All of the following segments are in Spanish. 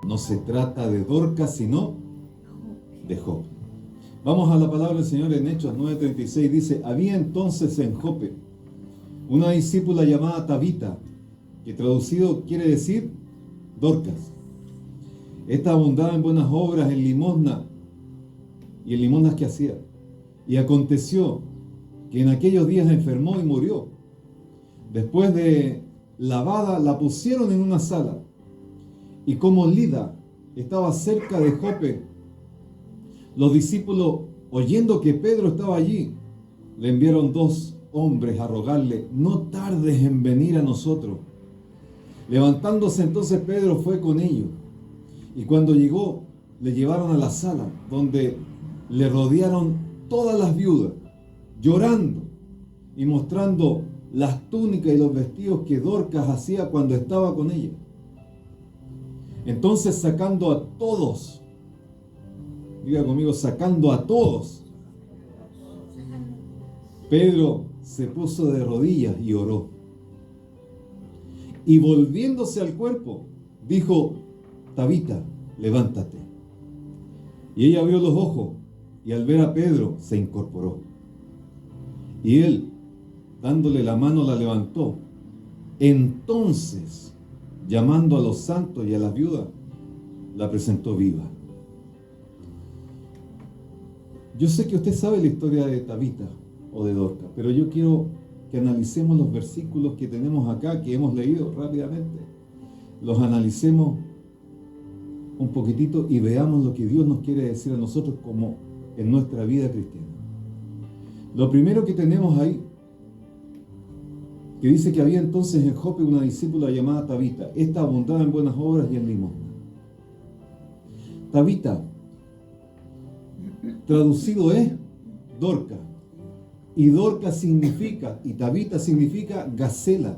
No se trata de Dorcas, sino de Jope. Vamos a la palabra del Señor en Hechos 9:36. Dice: había entonces en Jope una discípula llamada Tabita, que traducido quiere decir Dorcas. Esta abundaba en buenas obras, en limosna y en limosnas que hacía. Y aconteció que en aquellos días enfermó y murió. Después de lavada, la pusieron en una sala. Y como Lida estaba cerca de Jope, los discípulos, oyendo que Pedro estaba allí, le enviaron 2 hombres a rogarle: no tardes en venir a nosotros. Levantándose entonces Pedro fue con ellos, y cuando llegó, le llevaron a la sala, donde le rodearon todas las viudas, llorando y mostrando las túnicas y los vestidos que Dorcas hacía cuando estaba con ella. Entonces, sacando a todos, diga conmigo, sacando a todos, Pedro se puso de rodillas y oró. Y volviéndose al cuerpo, dijo: Tabita, levántate. Y ella abrió los ojos, y al ver a Pedro se incorporó. Y él, dándole la mano, la levantó. Entonces, llamando a los santos y a las viudas, la presentó viva. Yo sé que usted sabe la historia de Tabita o de Dorcas, pero yo quiero que analicemos los versículos que tenemos acá, que hemos leído rápidamente. Los analicemos un poquitito y veamos lo que Dios nos quiere decir a nosotros como en nuestra vida cristiana. Lo primero que tenemos ahí, que dice que había entonces en Jope una discípula llamada Tabita. Esta abundaba en buenas obras y en limosna. Tabita, traducido es Dorcas. Y Dorcas significa, y Tabita significa gacela.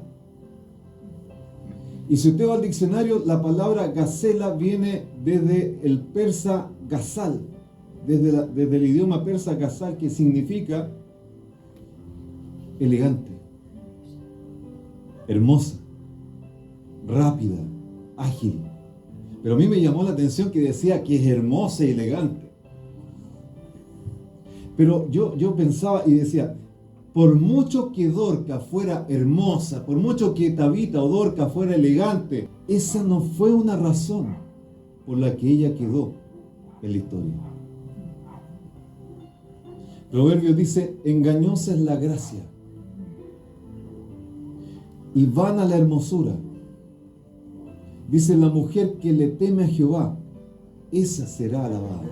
Y si usted va al diccionario, la palabra gacela viene desde el persa gazal, desde el idioma persa gazal, que significa elegante, hermosa, rápida, ágil. Pero a mí me llamó la atención que decía que es hermosa y elegante. Pero yo pensaba y decía, por mucho que Dorcas fuera hermosa, por mucho que Tabita o Dorcas fuera elegante, esa no fue una razón por la que ella quedó en la historia. Proverbios dice: engañosa es la gracia y vana la hermosura. Dice: la mujer que le teme a Jehová, esa será alabada.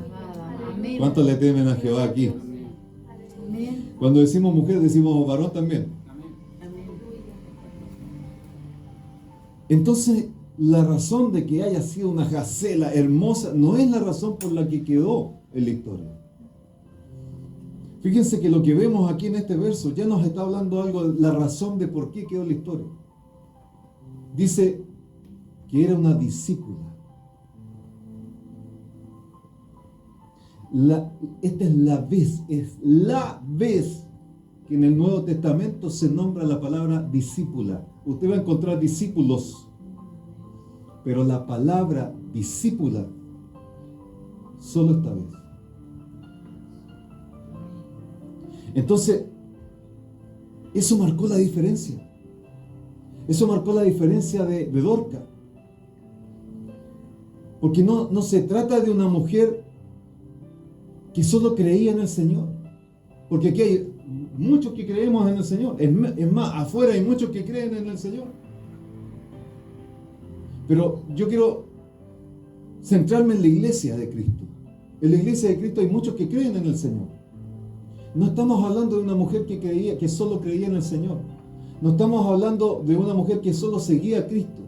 ¿Cuántos le temen a Jehová aquí? Cuando decimos mujer, decimos varón también. Entonces, la razón de que haya sido una gacela hermosa no es la razón por la que quedó en la historia. Fíjense que lo que vemos aquí en este verso ya nos está hablando algo de la razón de por qué quedó en la historia. Dice que era una discípula. Esta es la vez que en el Nuevo Testamento se nombra la palabra discípula. Usted va a encontrar discípulos, pero la palabra discípula solo esta vez. Entonces, eso marcó la diferencia. Eso marcó la diferencia de Dorcas. Porque no se trata de una mujer que solo creía en el Señor. Porque aquí hay muchos que creemos en el Señor. Es más, afuera hay muchos que creen en el Señor. Pero yo quiero centrarme en la iglesia de Cristo. En la iglesia de Cristo hay muchos que creen en el Señor. No estamos hablando de una mujer que solo creía en el Señor. No estamos hablando de una mujer que solo seguía a Cristo.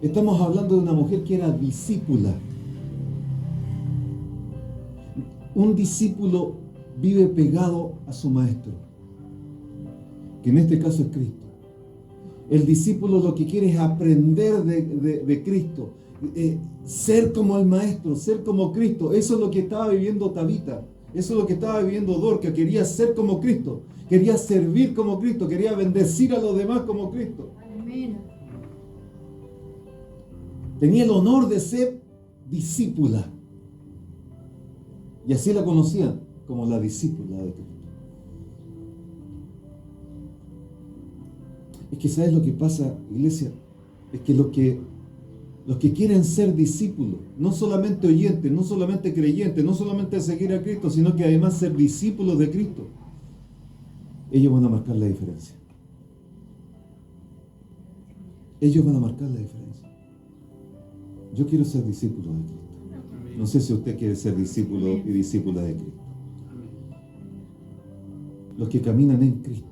Estamos hablando de una mujer que era discípula. Un discípulo vive pegado a su maestro, que en este caso es Cristo. El discípulo lo que quiere es aprender de Cristo, ser como el maestro, ser como Cristo. Eso es lo que estaba viviendo Tabita, eso es lo que estaba viviendo Dorcas. Quería ser como Cristo, quería servir como Cristo, quería bendecir a los demás como Cristo. Amén. Tenía el honor de ser discípula. Y así la conocían, como la discípula de Cristo. Es que ¿sabes lo que pasa, iglesia? Es que los que quieren ser discípulos, no solamente oyentes, no solamente creyentes, no solamente seguir a Cristo, sino que además ser discípulos de Cristo, ellos van a marcar la diferencia. Ellos van a marcar la diferencia. Yo quiero ser discípulo de Cristo. No sé si usted quiere ser discípulo y discípula de Cristo. Los que caminan en Cristo,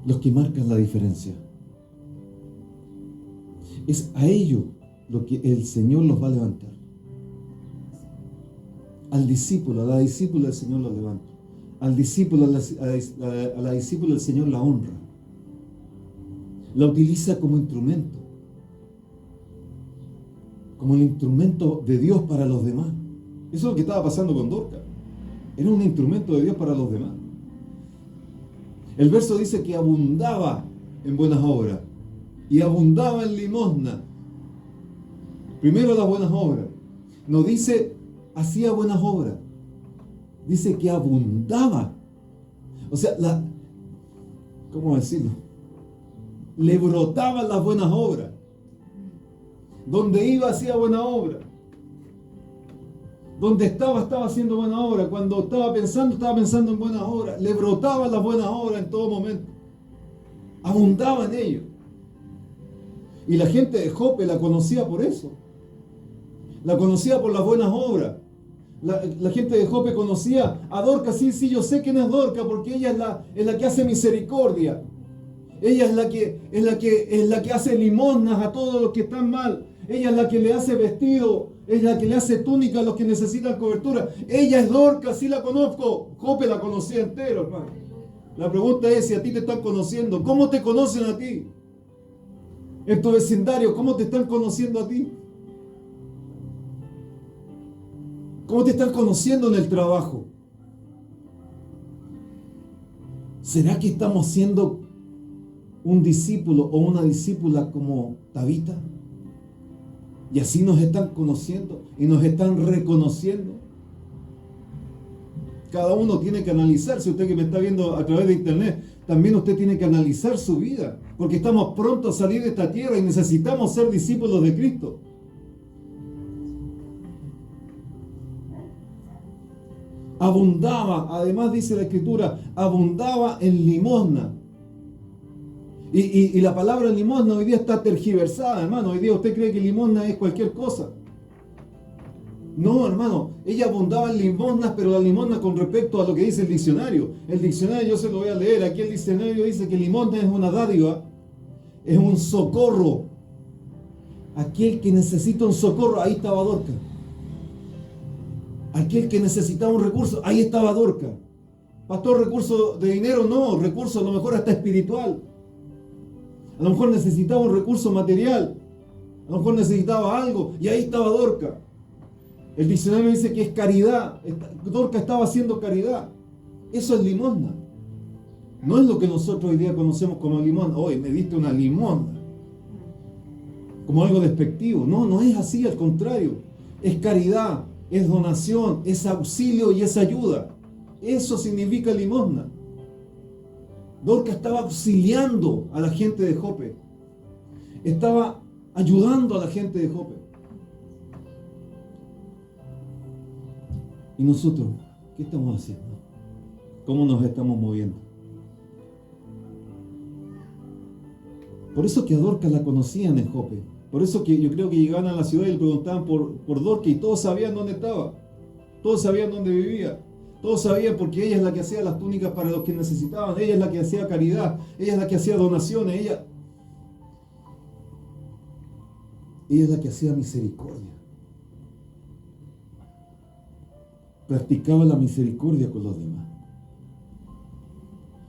los que marcan la diferencia, es a ellos lo que el Señor los va a levantar. Al discípulo, a la discípula el Señor los levanta. Al discípulo, a la discípula el Señor la honra. La utiliza como instrumento. Como el instrumento de Dios para los demás. Eso es lo que estaba pasando con Dorcas. Era un instrumento de Dios para los demás. El verso dice que abundaba en buenas obras y abundaba en limosna. Primero las buenas obras. No dice hacía buenas obras. Dice que abundaba. O sea, ¿cómo decirlo? Le brotaban las buenas obras. Donde iba hacía buena obra. Donde estaba haciendo buena obra. Cuando estaba pensando en buenas obras. Le brotaban las buenas obras en todo momento. Abundaba en ello. Y la gente de Jope la conocía por eso. La conocía por las buenas obras. La gente de Jope conocía a Dorcas. Sí, yo sé quién es Dorcas, porque ella es la que hace misericordia. Ella es la que hace limosnas a todos los que están mal. Ella es la que le hace vestido, es la que le hace túnica a los que necesitan cobertura. Ella es Dorcas, sí la conozco. Jope la conocía entero, hermano. La pregunta es si a ti te están conociendo. ¿Cómo te conocen a ti? En tu vecindario, ¿cómo te están conociendo a ti? ¿Cómo te están conociendo en el trabajo? ¿Será que estamos siendo un discípulo o una discípula como Tabita? Y así nos están conociendo y nos están reconociendo. Cada uno tiene que analizarse. Usted que me está viendo a través de internet, también usted tiene que analizar su vida, porque estamos prontos a salir de esta tierra y necesitamos ser discípulos de Cristo. Abundaba, además dice la Escritura, abundaba en limosna. Y la palabra limosna hoy día está tergiversada, hermano. Hoy día usted cree que limosna es cualquier cosa. No, hermano, ella abundaba en limosnas, pero la limosna con respecto a lo que dice el diccionario. El diccionario yo se lo voy a leer. Aquí el diccionario dice que limosna es una dádiva, es un socorro. Aquel que necesita un socorro, ahí estaba Dorcas. Aquel que necesitaba un recurso, ahí estaba Dorcas. Pastor, recurso de dinero, no, recurso a lo mejor hasta espiritual. A lo mejor necesitaba un recurso material. A lo mejor necesitaba algo, y ahí estaba Dorcas. El diccionario dice que es caridad. Dorcas estaba haciendo caridad. Eso es limosna. No es lo que nosotros hoy día conocemos como limosna. Hoy me diste una limosna. Como algo despectivo. No, no es así, al contrario. Es caridad, es donación, es auxilio y es ayuda. Eso significa limosna. Dorcas estaba auxiliando a la gente de Jope. Estaba ayudando a la gente de Jope. ¿Y nosotros qué estamos haciendo? ¿Cómo nos estamos moviendo? Por eso que a Dorcas la conocían en Jope. Por eso que yo creo que llegaban a la ciudad y le preguntaban por Dorcas y todos sabían dónde estaba. Todos sabían dónde vivía. Todos sabían porque ella es la que hacía las túnicas para los que necesitaban. Ella es la que hacía caridad. Ella es la que hacía donaciones. Ella es la que hacía misericordia. Practicaba la misericordia con los demás.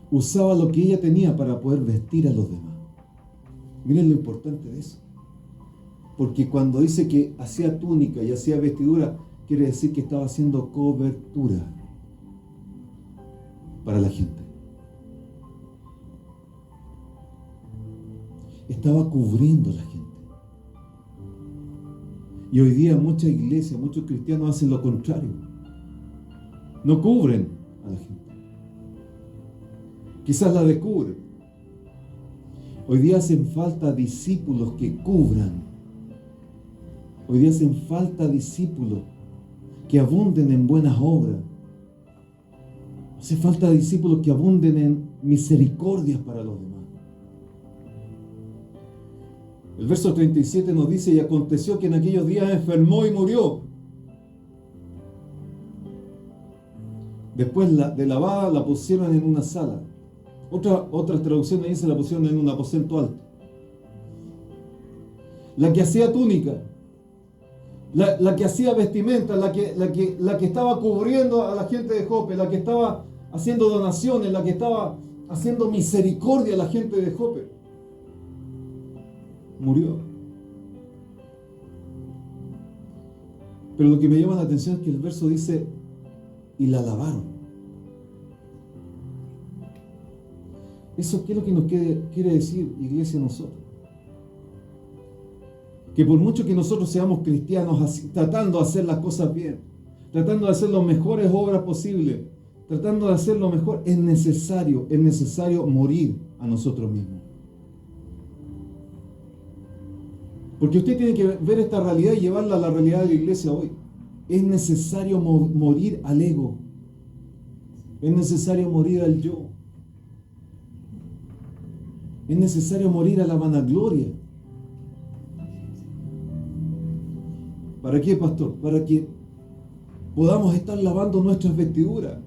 Usaba lo que ella tenía para poder vestir a los demás. Miren lo importante de eso. Porque cuando dice que hacía túnica y hacía vestidura, quiere decir que estaba haciendo cobertura para la gente. estaba cubriendo a la gente. Y hoy día muchas iglesias, muchos cristianos hacen lo contrario. No cubren a la gente. Quizás la descubren. Hoy día hacen falta discípulos que cubran. Hoy día hacen falta discípulos que abunden en buenas obras. Hace falta discípulos que abunden en misericordias para los demás. El verso 37 nos dice: y aconteció que en aquellos días enfermó y murió. Después de lavada la pusieron en una sala. Otra traducción dice la pusieron en un aposento alto. La que hacía túnica, la que hacía vestimenta, la que estaba cubriendo a la gente de Jope, la que estaba haciendo donaciones, la que estaba haciendo misericordia a la gente de Jope, murió. Pero lo que me llama la atención es que el verso dice: y la lavaron. ¿Eso qué es lo que nos quiere decir, iglesia, a nosotros? Que por mucho que nosotros seamos cristianos, tratando de hacer las cosas bien, tratando de hacer las mejores obras posibles, tratando de hacer lo mejor, es necesario morir a nosotros mismos. Porque usted tiene que ver esta realidad y llevarla a la realidad de la iglesia hoy. Es necesario morir al ego. Es necesario morir al yo. Es necesario morir a la vanagloria. ¿Para qué, pastor? Para que podamos estar lavando nuestras vestiduras,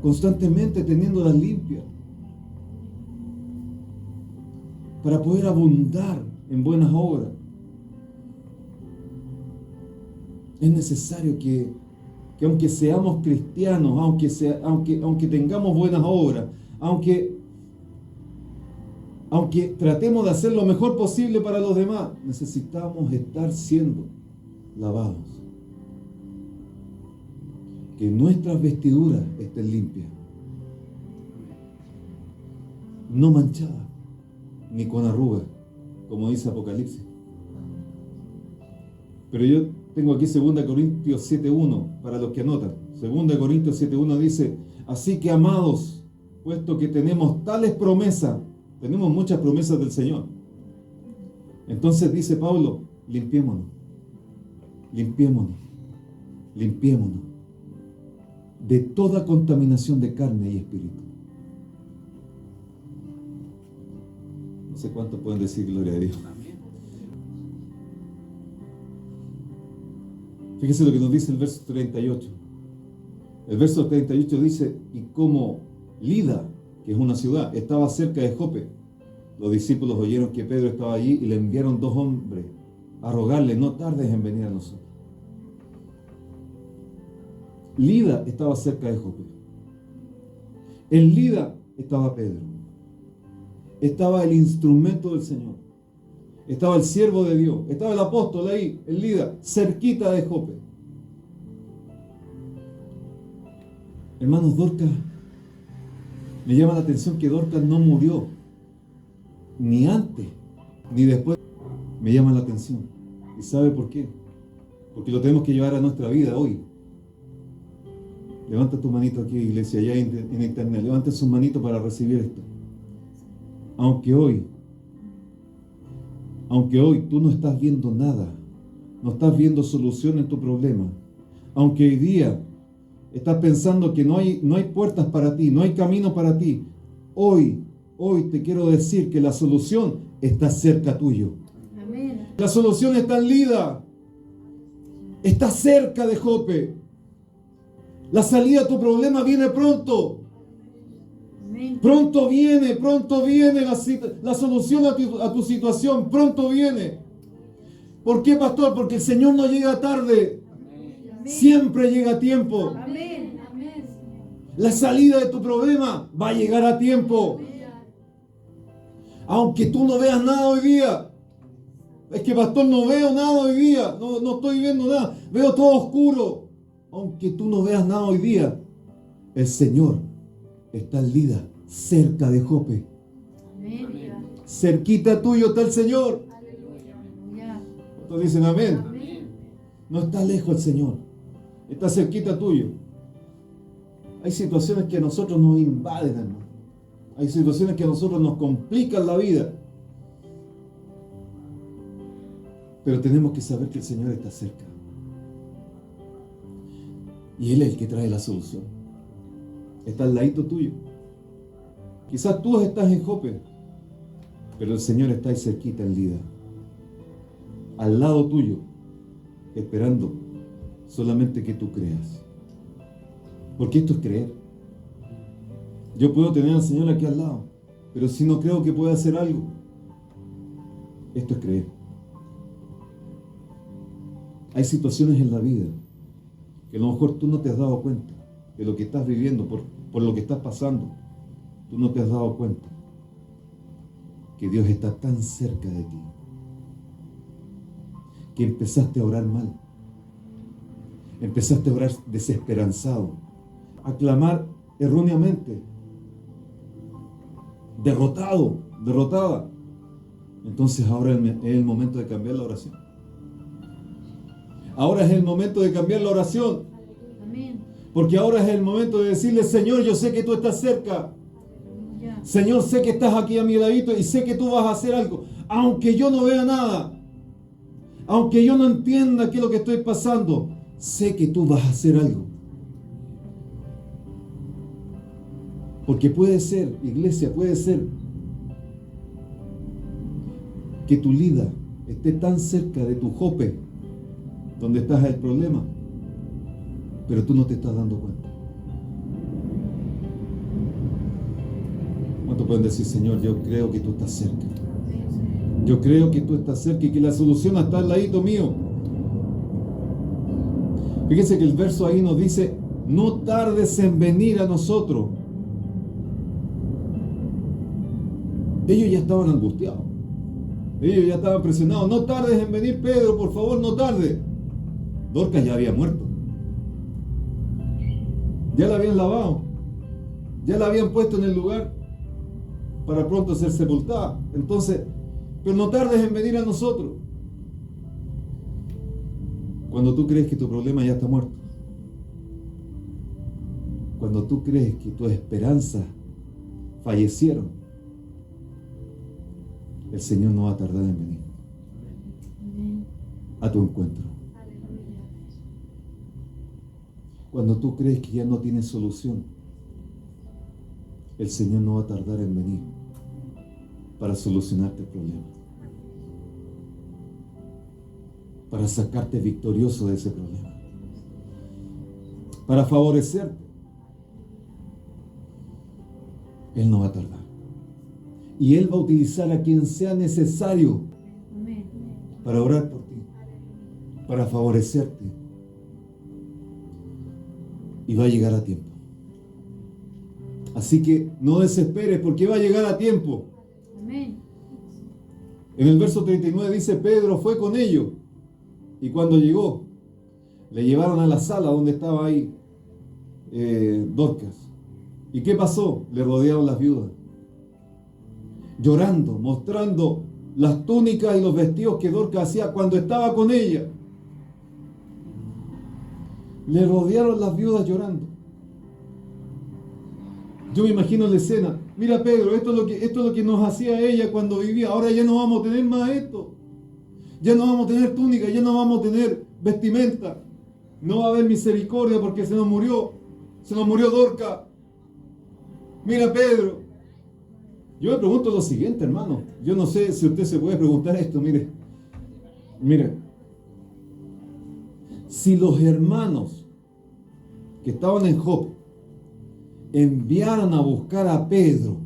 constantemente teniéndolas limpias, para poder abundar en buenas obras. Es necesario que aunque seamos cristianos, aunque tengamos buenas obras, aunque tratemos de hacer lo mejor posible para los demás, necesitamos estar siendo lavados. Que nuestras vestiduras estén limpias, no manchadas, ni con arrugas, como dice Apocalipsis. Pero yo tengo aquí 2 Corintios 7:1, para los que anotan. 2 Corintios 7:1 dice: así que, amados, puesto que tenemos tales promesas, tenemos muchas promesas del Señor. Entonces dice Pablo: limpiémonos de toda contaminación de carne y espíritu. No sé cuántos pueden decir gloria a Dios. Fíjese lo que nos dice el verso 38. El verso 38 dice: y como Lida, que es una ciudad, estaba cerca de Jope, los discípulos oyeron que Pedro estaba allí y le enviaron 2 hombres a rogarle: no tardes en venir a nosotros. Lida estaba cerca de Jope. En Lida estaba Pedro. Estaba el instrumento del Señor. Estaba el siervo de Dios. Estaba el apóstol ahí, en Lida, cerquita de Jope. Hermanos, Dorcas, me llama la atención que Dorcas no murió ni antes ni después. Me llama la atención. ¿Y sabe por qué? Porque lo tenemos que llevar a nuestra vida hoy. Levanta tu manito aquí, iglesia, allá en internet. Levanta sus manitos para recibir esto. Aunque hoy tú no estás viendo nada, no estás viendo solución en tu problema, aunque hoy día estás pensando que no hay puertas para ti, no hay camino para ti, hoy te quiero decir que la solución está cerca tuyo. Amén. La solución está en Lida, está cerca de Jope. La salida a tu problema viene pronto. Amén. Pronto viene la solución a tu situación, pronto viene. ¿Por qué, pastor? Porque el Señor no llega tarde. Amén. Siempre llega a tiempo. Amén. La salida de tu problema va a llegar a tiempo. Aunque tú no veas nada hoy día. Es que, pastor, no veo nada hoy día. No estoy viendo nada. Veo todo oscuro. Aunque tú no veas nada hoy día, el Señor está en Lida, cerca de Jope. Amén. Cerquita tuyo está el Señor. Aleluya. ¿Cuántos dicen amén? Amén. No está lejos el Señor. Está cerquita tuyo. Hay situaciones que a nosotros nos invaden, hermano. Hay situaciones que a nosotros nos complican la vida. Pero tenemos que saber que el Señor está cerca. Y Él es el que trae la solución. Está al ladito tuyo. Quizás tú estás en Jope, pero el Señor está ahí cerquita en Lida. Al lado tuyo, esperando solamente que tú creas. Porque esto es creer. Yo puedo tener al Señor aquí al lado, pero si no creo que pueda hacer algo, esto es creer. Hay situaciones en la vida que a lo mejor tú no te has dado cuenta de lo que estás viviendo, por lo que estás pasando. Tú no te has dado cuenta que Dios está tan cerca de ti, que empezaste a orar mal, empezaste a orar desesperanzado, a clamar erróneamente, derrotado, derrotada. Entonces ahora es el momento de cambiar la oración. Ahora es el momento de cambiar la oración. Amén. Porque ahora es el momento de decirle: Señor, yo sé que tú estás cerca. Aleluya. Señor, sé que estás aquí a mi ladito y sé que tú vas a hacer algo. Aunque yo no vea nada, aunque yo no entienda qué es lo que estoy pasando, sé que tú vas a hacer algo. Porque puede ser, iglesia, puede ser que tu Lida esté tan cerca de tu Jope, donde está el problema, pero tú no te estás dando cuenta. ¿Cuántos pueden decir: Señor, yo creo que tú estás cerca? Yo creo que tú estás cerca y que la solución está al ladito mío. Fíjense que el verso ahí nos dice: no tardes en venir a nosotros. Ellos ya estaban angustiados. Ellos ya estaban presionados. No tardes en venir, Pedro, por favor, no tardes. Dorcas ya había muerto. Ya la habían lavado. Ya la habían puesto en el lugar para pronto ser sepultada. Entonces, pero no tardes en venir a nosotros. Cuando tú crees que tu problema ya está muerto, cuando tú crees que tus esperanzas fallecieron, el Señor no va a tardar en venir a tu encuentro. Cuando tú crees que ya no tienes solución, el Señor no va a tardar en venir para solucionarte el problema, para sacarte victorioso de ese problema, para favorecerte. Él no va a tardar. Y Él va a utilizar a quien sea necesario para orar por ti, para favorecerte. Y va a llegar a tiempo. Así que no desesperes, porque va a llegar a tiempo. Amén. En el verso 39 dice: Pedro fue con ellos, y cuando llegó, le llevaron a la sala donde estaba ahí Dorcas. ¿Y qué pasó? Le rodearon las viudas, llorando, mostrando las túnicas y los vestidos que Dorcas hacía cuando estaba con ella. Le rodearon las viudas llorando. Yo me imagino la escena. Mira, Pedro, esto es lo que nos hacía ella cuando vivía. Ahora ya no vamos a tener más esto. Ya no vamos a tener túnica, ya no vamos a tener vestimenta. No va a haber misericordia porque se nos murió Dorcas. Mira, Pedro. Yo me pregunto lo siguiente, hermano. Yo no sé si usted se puede preguntar esto. Mire. Si los hermanos que estaban en Jope enviaran a buscar a Pedro,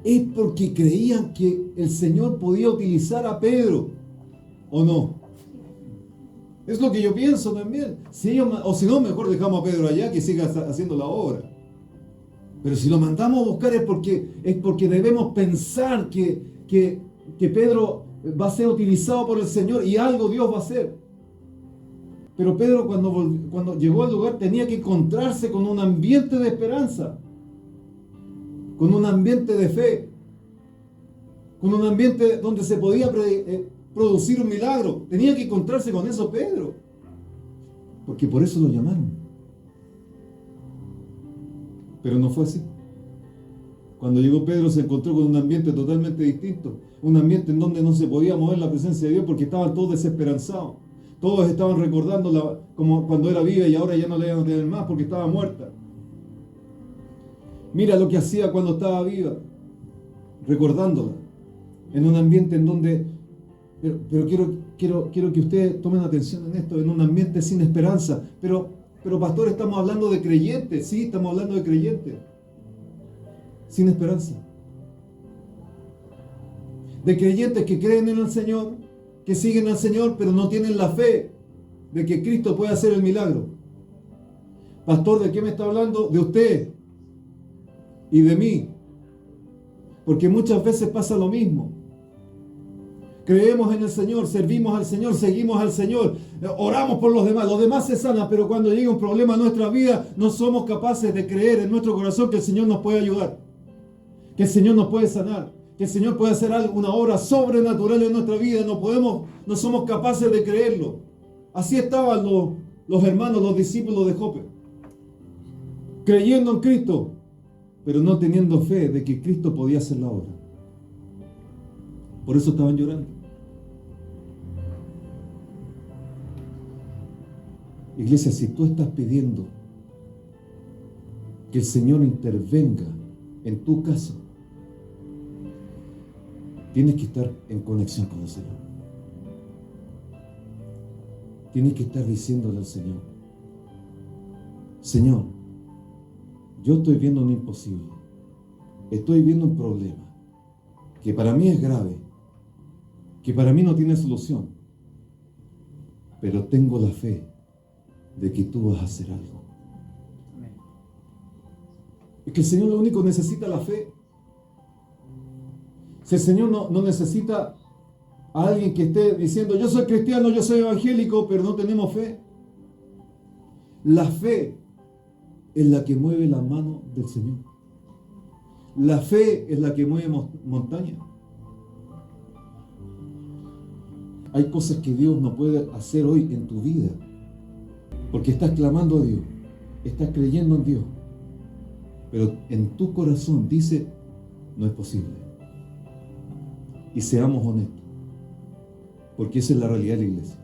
es porque creían que el Señor podía utilizar a Pedro, ¿o no? Es lo que yo pienso también. O si no, mejor dejamos a Pedro allá que siga haciendo la obra. Pero si lo mandamos a buscar es porque debemos pensar que Pedro va a ser utilizado por el Señor y algo Dios va a hacer. Pero Pedro cuando llegó al lugar tenía que encontrarse con un ambiente de esperanza. con un ambiente de fe, con un ambiente donde se podía producir un milagro. Tenía que encontrarse con eso Pedro, porque por eso lo llamaron. Pero no fue así. Cuando llegó Pedro se encontró con un ambiente totalmente distinto, un ambiente en donde no se podía mover la presencia de Dios porque estaban todos desesperanzados. Todos estaban recordándola como cuando era viva y ahora ya no la iban a tener más porque estaba muerta. Mira lo que hacía cuando estaba viva, recordándola, en un ambiente en donde, pero quiero que ustedes tomen atención en esto, en un ambiente sin esperanza. Pero pastor, estamos hablando de creyentes, sí, estamos hablando de creyentes, sin esperanza. De creyentes que creen en el Señor, que siguen al Señor, pero no tienen la fe de que Cristo puede hacer el milagro. Pastor, ¿de qué me está hablando? De usted y de mí. Porque muchas veces pasa lo mismo. Creemos en el Señor, servimos al Señor, seguimos al Señor, oramos por los demás se sanan, pero cuando llega un problema a nuestra vida, no somos capaces de creer en nuestro corazón que el Señor nos puede ayudar, que el Señor nos puede sanar, que el Señor puede hacer algo, una obra sobrenatural en nuestra vida. No somos capaces de creerlo. Así estaban los hermanos, los discípulos de Jope, creyendo en Cristo, pero no teniendo fe de que Cristo podía hacer la obra. Por eso estaban llorando. Iglesia, si tú estás pidiendo que el Señor intervenga en tu caso, tienes que estar en conexión con el Señor. Tienes que estar diciéndole al Señor: Señor, yo estoy viendo un imposible, estoy viendo un problema que para mí es grave, que para mí no tiene solución, pero tengo la fe de que tú vas a hacer algo. Es que el Señor lo único necesita la fe. Si el Señor no necesita a alguien que esté diciendo: yo soy cristiano, yo soy evangélico, pero no tenemos fe. La fe es la que mueve la mano del Señor. La fe es la que mueve montañas. Hay cosas que Dios no puede hacer hoy en tu vida, porque estás clamando a Dios, estás creyendo en Dios, pero en tu corazón dice: no es posible. Y seamos honestos, porque esa es la realidad de la iglesia.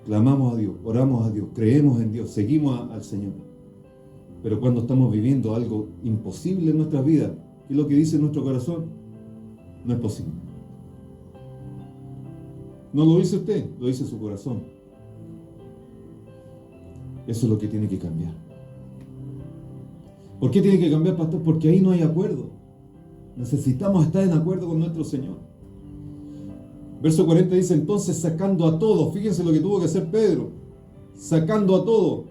Clamamos a Dios, oramos a Dios, creemos en Dios, seguimos al Señor, pero cuando estamos viviendo algo imposible en nuestras vidas, ¿qué es lo que dice nuestro corazón? No es posible. No lo dice usted, lo dice su corazón. Eso es lo que tiene que cambiar. ¿Por qué tiene que cambiar, pastor? Porque ahí no hay acuerdo. Necesitamos estar en acuerdo con nuestro Señor. Verso 40 dice: entonces, sacando a todos, fíjense lo que tuvo que hacer Pedro, sacando a todos,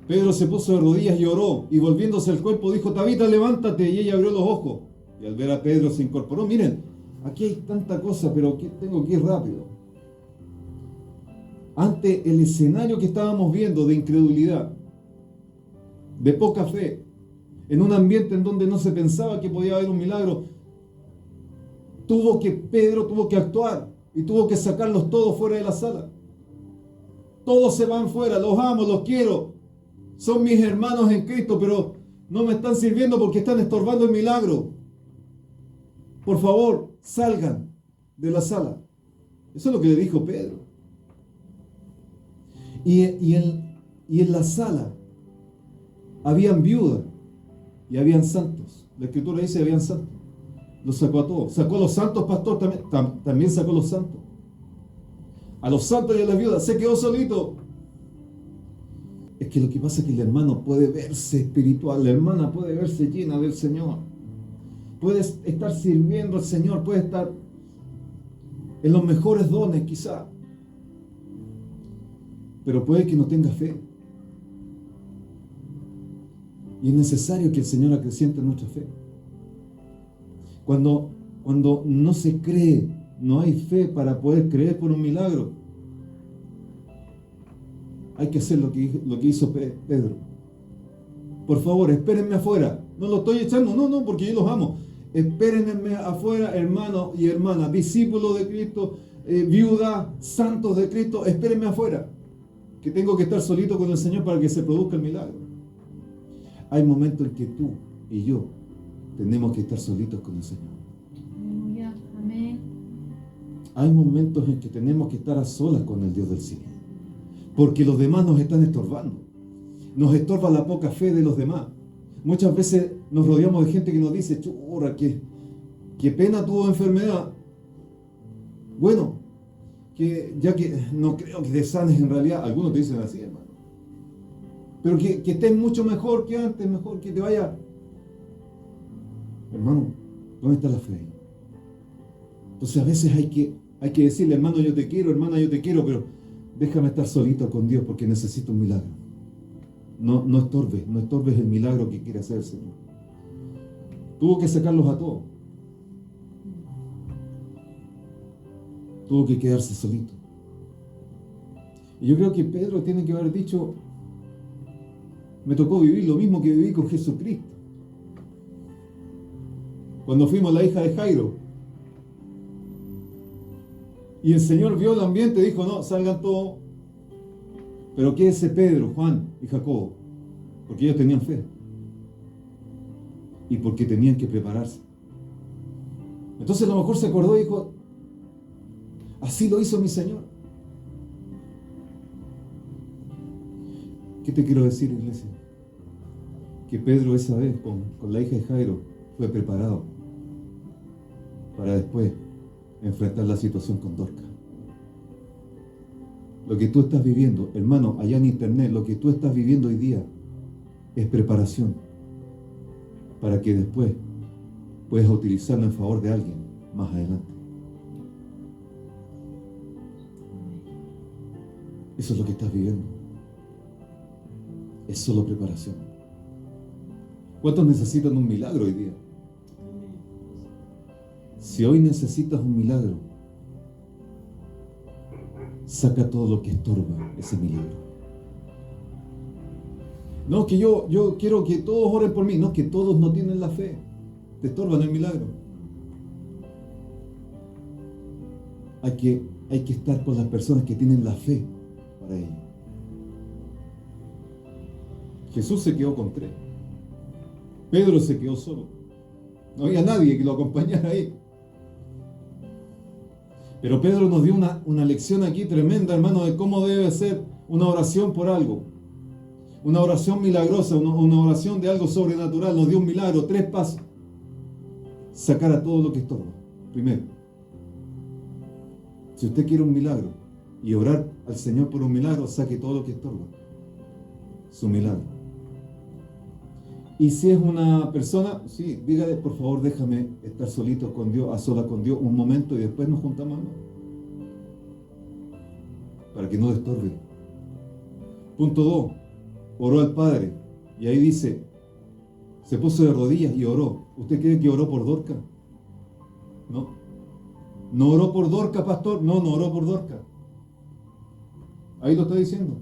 Pedro se puso de rodillas y oró, y volviéndose el cuerpo dijo: Tabita, levántate. Y ella abrió los ojos, y al ver a Pedro se incorporó. Miren, aquí hay tanta cosa, pero tengo que ir rápido. Ante el escenario que estábamos viendo de incredulidad, de poca fe, en un ambiente en donde no se pensaba que podía haber un milagro, Pedro tuvo que actuar y tuvo que sacarlos todos fuera de la sala. Todos se van fuera, los amo, los quiero, son mis hermanos en Cristo, pero no me están sirviendo porque están estorbando el milagro. Por favor, salgan de la sala. Eso es lo que le dijo Pedro. Y en la sala habían viudas y habían santos. La Escritura dice: habían santos. Los sacó a todos. Sacó a los santos, pastor, también sacó a los santos. A los santos y a las viudas. Se quedó solito. Es que lo que pasa es que el hermano puede verse espiritual, la hermana puede verse llena del Señor, puede estar sirviendo al Señor, puede estar en los mejores dones quizá, pero puede que no tenga fe. Y es necesario que el Señor acreciente nuestra fe. Cuando no se cree, no hay fe para poder creer por un milagro, hay que hacer lo que hizo Pedro. Por favor, espérenme afuera. No lo estoy echando, no, porque yo los amo. Espérenme afuera, hermanos y hermanas, discípulos de Cristo, viudas, santos de Cristo, espérenme afuera, que tengo que estar solito con el Señor para que se produzca el milagro. Hay momentos en que tú y yo tenemos que estar solitos con el Señor. Aleluya. Amén. Hay momentos en que tenemos que estar a solas con el Dios del cielo, porque los demás nos están estorbando. Nos estorba la poca fe de los demás. Muchas veces nos rodeamos de gente que nos dice, churra, qué pena tuvo enfermedad. Bueno, que ya que no creo que te sanes en realidad. Algunos te dicen así, hermano. Pero que estés mucho mejor que antes, mejor que te vaya. Hermano, ¿dónde está la fe? Entonces a veces hay que decirle, hermano, yo te quiero, hermana, yo te quiero, pero déjame estar solito con Dios porque necesito un milagro. No estorbes el milagro que quiere hacer el Señor. Tuvo que sacarlos a todos. Tuvo que quedarse solito. Y yo creo que Pedro tiene que haber dicho, me tocó vivir lo mismo que viví con Jesucristo. Cuando fuimos a la hija de Jairo. Y el Señor vio el ambiente y dijo, no, salgan todos. Pero quédese Pedro, Juan y Jacobo, porque ellos tenían fe y porque tenían que prepararse. Entonces a lo mejor se acordó y dijo, así lo hizo mi Señor. ¿Qué te quiero decir, iglesia? Que Pedro esa vez con la hija de Jairo fue preparado para después enfrentar la situación con Dorcas. Lo que tú estás viviendo, hermano, allá en internet, lo que tú estás viviendo hoy día es preparación para que después puedas utilizarlo en favor de alguien más adelante. Eso es lo que estás viviendo. Es solo preparación. ¿Cuántos necesitan un milagro hoy día? Si hoy necesitas un milagro, saca todo lo que estorba ese milagro. No, que yo quiero que todos oren por mí. No, que todos no tienen la fe. Te estorban el milagro. Hay que estar con las personas que tienen la fe para ello. Jesús se quedó con 3. Pedro se quedó solo. No había nadie que lo acompañara ahí. Pero Pedro nos dio una lección aquí tremenda, hermano, de cómo debe ser una oración por algo. Una oración milagrosa, una oración de algo sobrenatural. Nos dio un milagro, 3 pasos. Sacar a todo lo que estorba. Primero, si usted quiere un milagro y orar al Señor por un milagro, saque todo lo que estorba. Su milagro. Y si es una persona, sí, dígale, por favor, déjame estar solito con Dios, a sola con Dios un momento y después nos juntamos, ¿no? Para que no le estorbe. Punto 2, oró al Padre. Y ahí dice, se puso de rodillas y oró. ¿Usted cree que oró por Dorcas? No. ¿No oró por Dorcas, pastor? No oró por Dorcas. Ahí lo está diciendo.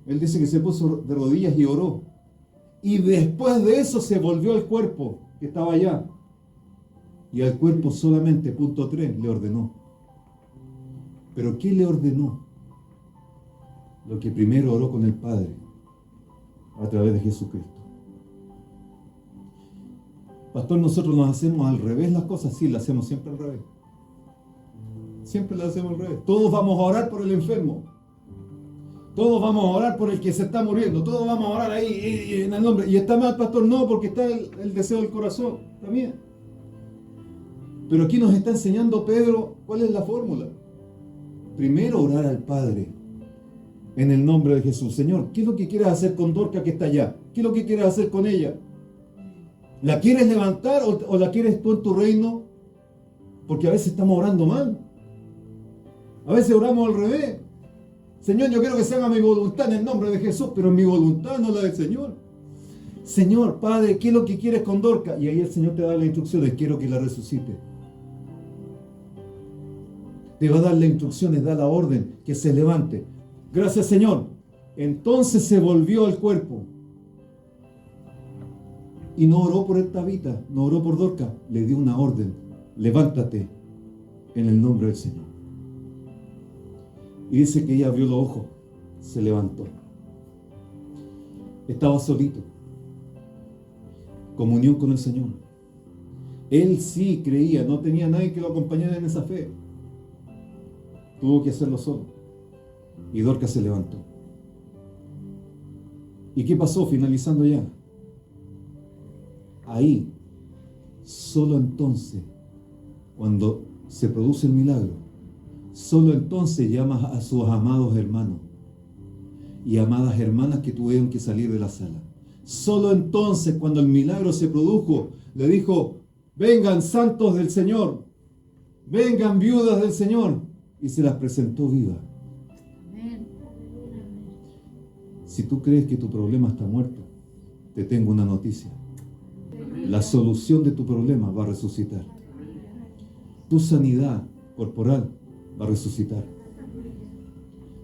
Él dice que se puso de rodillas y oró. Y después de eso se volvió al cuerpo que estaba allá. Y al cuerpo solamente, punto 3, le ordenó. ¿Pero qué le ordenó? Lo que primero oró con el Padre a través de Jesucristo. Pastor, nosotros nos hacemos al revés las cosas. Sí, las hacemos siempre al revés. Siempre las hacemos al revés. Todos vamos a orar por el enfermo. Todos vamos a orar por el que se está muriendo. Todos vamos a orar ahí en el nombre. ¿Y está mal, pastor? No, porque está el deseo del corazón. Está bien. Pero aquí nos está enseñando Pedro cuál es la fórmula. Primero orar al Padre en el nombre de Jesús. Señor, ¿qué es lo que quieres hacer con Dorcas que está allá? ¿Qué es lo que quieres hacer con ella? ¿La quieres levantar o la quieres tú en tu reino? Porque a veces estamos orando mal. A veces oramos al revés. Señor, yo quiero que se haga mi voluntad en el nombre de Jesús, pero mi voluntad no la del Señor. Señor, Padre, ¿qué es lo que quieres con Dorcas? Y ahí el Señor te da las instrucciones, quiero que la resucite. Te va a dar las instrucciones, da la orden, que se levante. Gracias, Señor. Entonces se volvió al cuerpo. Y no oró por Tabita, no oró por Dorcas, le dio una orden: levántate en el nombre del Señor. Y dice que ella abrió los ojos, se levantó. Estaba solito, comunión con el Señor. Él sí creía, no tenía nadie que lo acompañara en esa fe. Tuvo que hacerlo solo. Y Dorcas se levantó. ¿Y qué pasó? Finalizando ya. Ahí, solo entonces, cuando se produce el milagro, solo entonces llama a sus amados hermanos y amadas hermanas que tuvieron que salir de la sala. Solo entonces, cuando el milagro se produjo, le dijo: vengan santos del Señor, vengan viudas del Señor, y se las presentó vivas. Si tú crees que tu problema está muerto, te tengo una noticia: la solución de tu problema va a resucitar. Tu sanidad corporal va a resucitar.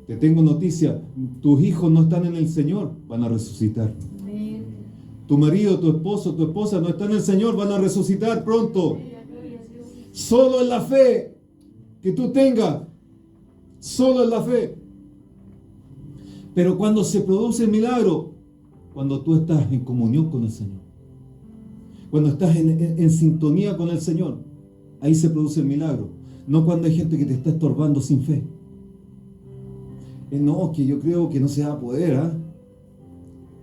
Te tengo noticia: tus hijos no están en el Señor, van a resucitar. Tu marido, tu esposo, tu esposa no están en el Señor, van a resucitar pronto. Solo en la fe que tú tengas, solo en la fe. Pero cuando se produce el milagro, cuando tú estás en comunión con el Señor, cuando estás en sintonía con el Señor, ahí se produce el milagro. No cuando hay gente que te está estorbando sin fe. No, que yo creo que no se va a poder, ¿eh?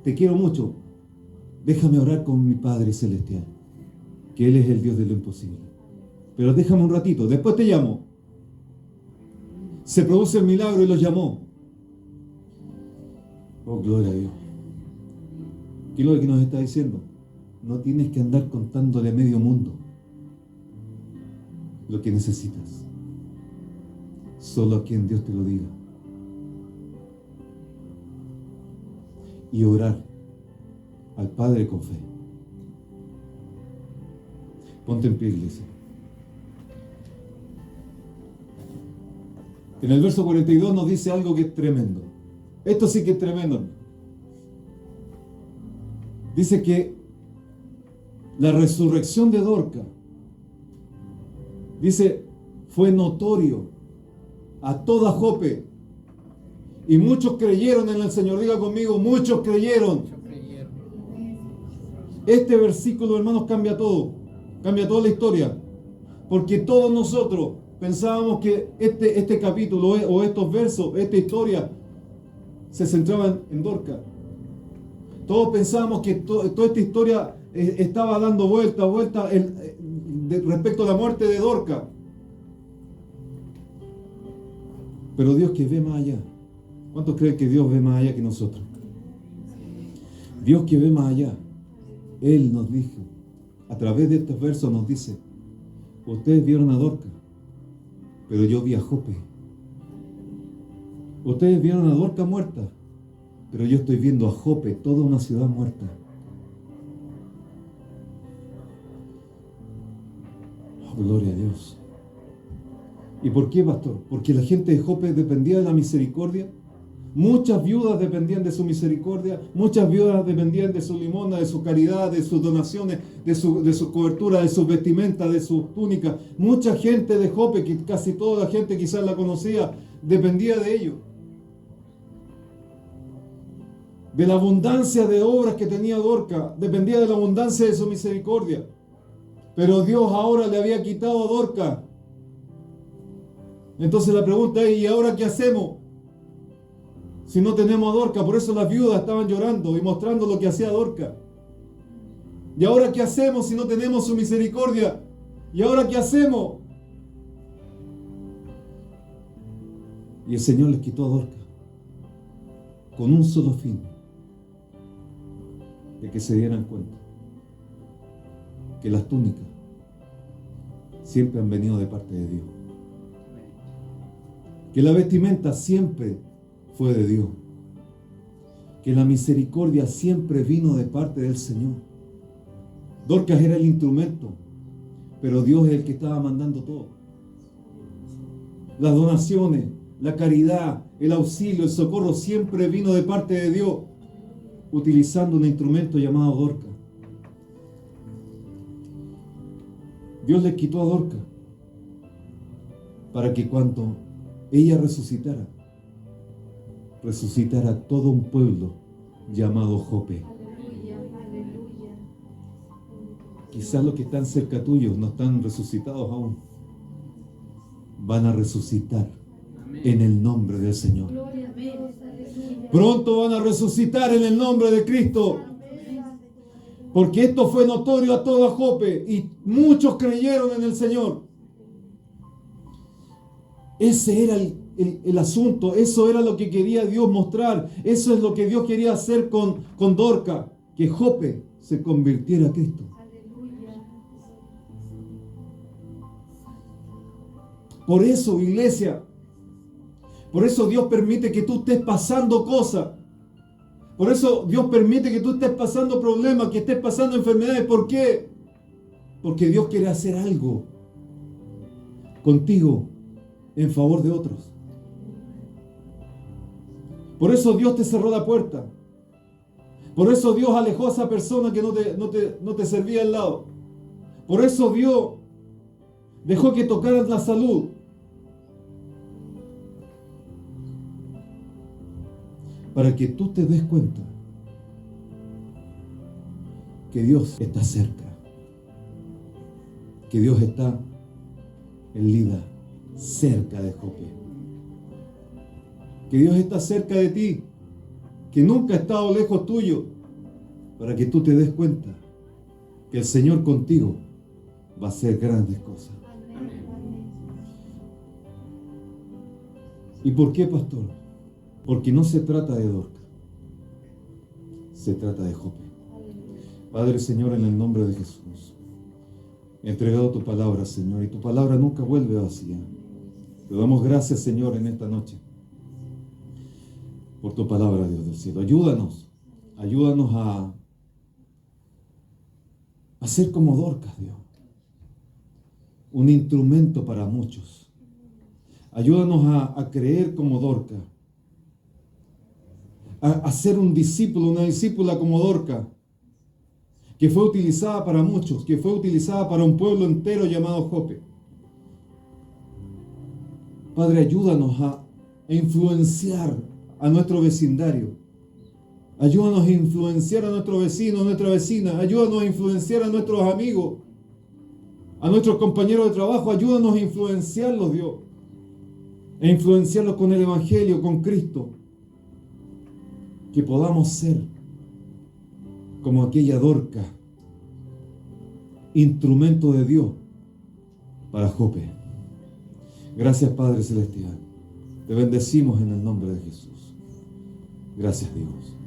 Te quiero mucho. Déjame orar con mi Padre Celestial, que Él es el Dios de lo imposible. Pero déjame un ratito, después te llamo. Se produce el milagro y los llamó. Oh, gloria a Dios. ¿Qué es lo que nos está diciendo? No tienes que andar contándole a medio mundo lo que necesitas. Solo a quien Dios te lo diga. Y orar al Padre con fe. Ponte en pie, iglesia. En el verso 42 nos dice algo que es tremendo. Esto sí que es tremendo. Dice que la resurrección de Dorcas, dice, fue notorio a toda Jope. Y muchos creyeron en el Señor. Diga conmigo: muchos creyeron. Este versículo, hermanos, cambia todo. Cambia toda la historia. Porque todos nosotros pensábamos que este capítulo o estos versos, esta historia, se centraban en Dorcas. Todos pensábamos que toda esta historia estaba dando vuelta respecto a la muerte de Dorcas. Pero Dios, que ve más allá. ¿Cuántos creen que Dios ve más allá que nosotros? Dios, que ve más allá. Él nos dijo, a través de estos versos nos dice: ustedes vieron a Dorcas, pero yo vi a Jope. Ustedes vieron a Dorcas muerta, pero yo estoy viendo a Jope, toda una ciudad muerta. Oh, gloria a Dios. ¿Y por qué, pastor? Porque la gente de Jope dependía de la misericordia. Muchas viudas dependían de su misericordia. Muchas viudas dependían de su limosna, de su caridad, de sus donaciones, de su cobertura, de sus vestimentas, de sus túnicas. Mucha gente de Jope, que casi toda la gente quizás la conocía, dependía de ello. De la abundancia de obras que tenía Dorcas, dependía de la abundancia de su misericordia. Pero Dios ahora le había quitado a Dorcas. Entonces la pregunta es: ¿y ahora qué hacemos? Si no tenemos a Dorcas. Por eso las viudas estaban llorando y mostrando lo que hacía Dorcas. ¿Y ahora qué hacemos si no tenemos su misericordia? ¿Y ahora qué hacemos? Y el Señor les quitó a Dorcas con un solo fin: de que se dieran cuenta que las túnicas siempre han venido de parte de Dios, que la vestimenta siempre fue de Dios, que la misericordia siempre vino de parte del Señor. Dorcas era el instrumento, pero Dios es el que estaba mandando todo. Las donaciones, la caridad, el auxilio, el socorro siempre vino de parte de Dios, utilizando un instrumento llamado Dorcas. Dios le quitó a Dorca para que cuando ella resucitara todo un pueblo llamado Jope. Quizás los que están cerca tuyo no están resucitados aún. Van a resucitar en el nombre del Señor. Pronto van a resucitar en el nombre de Cristo. Porque esto fue notorio a toda Jope y muchos creyeron en el Señor. Ese era el asunto, eso era lo que quería Dios mostrar, eso es lo que Dios quería hacer con Dorca, que Jope se convirtiera a Cristo. Por eso, iglesia, por eso Dios permite que tú estés pasando cosas. Por eso Dios permite que tú estés pasando problemas, que estés pasando enfermedades. ¿Por qué? Porque Dios quiere hacer algo contigo en favor de otros. Por eso Dios te cerró la puerta. Por eso Dios alejó a esa persona que no te servía al lado. Por eso Dios dejó que tocaras la salud. Para que tú te des cuenta que Dios está cerca. Que Dios está en Lida, cerca de Jope. Que Dios está cerca de ti, que nunca ha estado lejos tuyo, para que tú te des cuenta que el Señor contigo va a hacer grandes cosas. ¿Y por qué, pastor? Porque no se trata de Dorca, se trata de Jope. Padre, Señor, en el nombre de Jesús, he entregado tu palabra, Señor, y tu palabra nunca vuelve vacía. Te damos gracias, Señor, en esta noche por tu palabra, Dios del cielo. Ayúdanos a ser como Dorcas, Dios, un instrumento para muchos. Ayúdanos a creer como Dorca, a ser un discípulo, una discípula como Dorca, que fue utilizada para muchos, que fue utilizada para un pueblo entero llamado Jope. Padre, ayúdanos a influenciar a nuestro vecindario. Ayúdanos a influenciar a nuestro vecino, a nuestra vecina. Ayúdanos a influenciar a nuestros amigos, a nuestros compañeros de trabajo. Ayúdanos a influenciarlos, Dios. A influenciarlos con el Evangelio, con Cristo. Que podamos ser como aquella Dorca, instrumento de Dios para Jope. Gracias, Padre Celestial. Te bendecimos en el nombre de Jesús. Gracias, Dios.